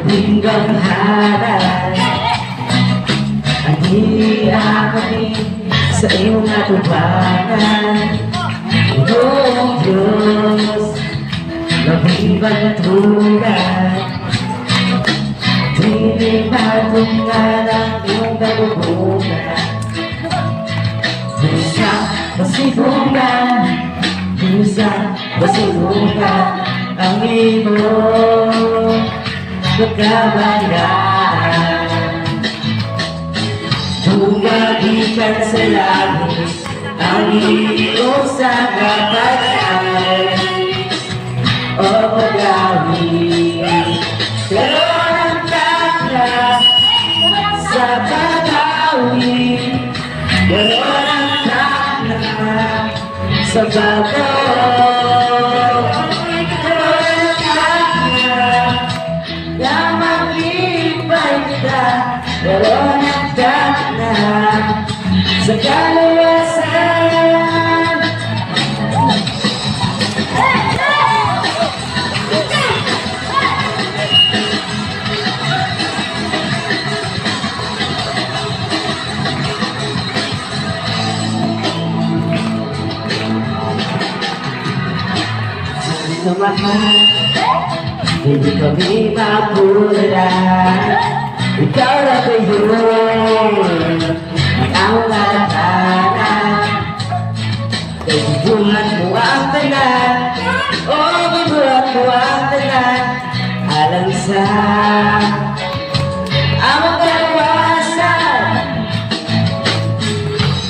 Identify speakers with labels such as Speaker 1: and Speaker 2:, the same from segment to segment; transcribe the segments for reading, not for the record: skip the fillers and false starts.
Speaker 1: Hinggang haray ang hiyakin sa iyong atubangan. Iyong Diyos nabibantulad, dinimadungan ang iyong kalubugan. Bisa masilungan, bisa masilungan ang iyong pagkabalaan. Tumagikan sa langit ang iyong sagapatan o pag-awit. Pero ang takla sa pag-awit, pero ang takla sa pag-awit. Pero nagdak na sa kaluwasan. Sa mahal, hindi kami mapulat. Ikaw na ba yun ang lalakanan? Ibubuhat mo ang tanan, o ibubuhat mo ang tanan, alang sa amang kawasan.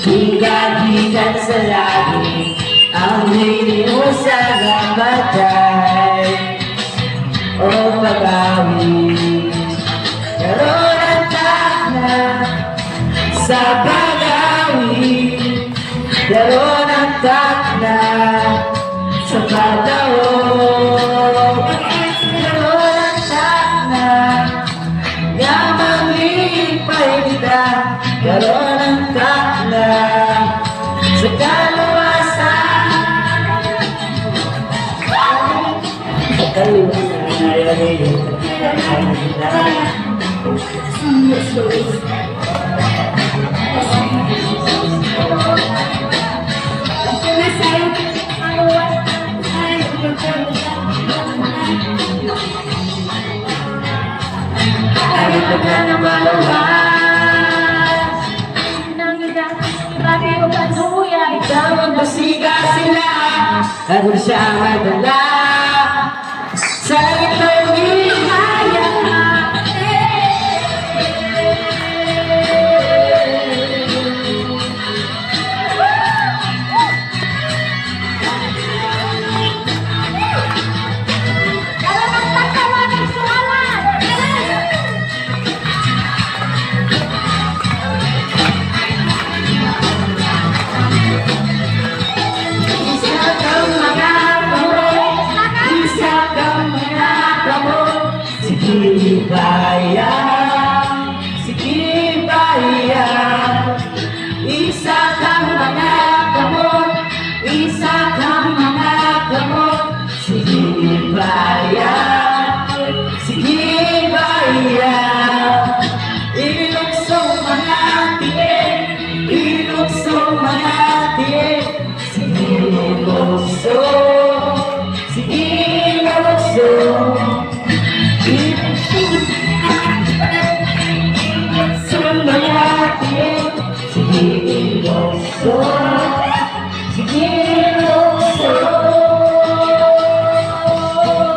Speaker 1: Higagigan sa langit ang hiniusag ang batay o pag-awit. Pero nagtak na sa pag-awit, pero nagtak na sa pag-awit, pero nagtak na yamang lipay kita, pero nagtak na sa kaluwasan. Sa kaluwasan. Magpasiga sila at siya madala sa langit na hinihaya. Sige bayang, isa kang mga gamot, isa kang mga gamot. Sige bayang, iluksong mga tiyan, iluksong mga tiyan. Sige luksong, sige luksong.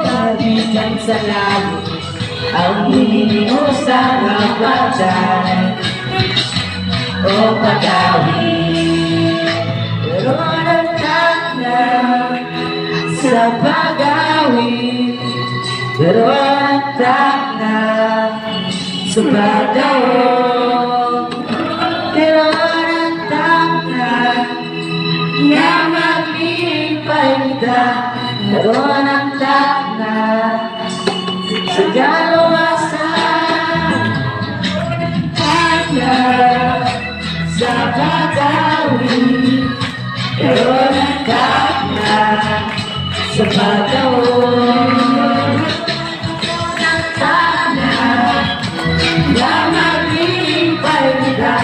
Speaker 1: Kagikan sa langit ang hiniusap matay o pagawin. Pero nagtak na sa pagawin. Pero nagtak na sa pagawin. Pero nagtak na na maglipay kita. Pero nagtak na sa galuwasan. Tak na sa pagawin. Pero nagtak na sa pagawin. Nagtak na na maglipay kita.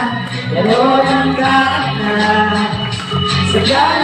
Speaker 1: Pero nagtak na sa galuwasan.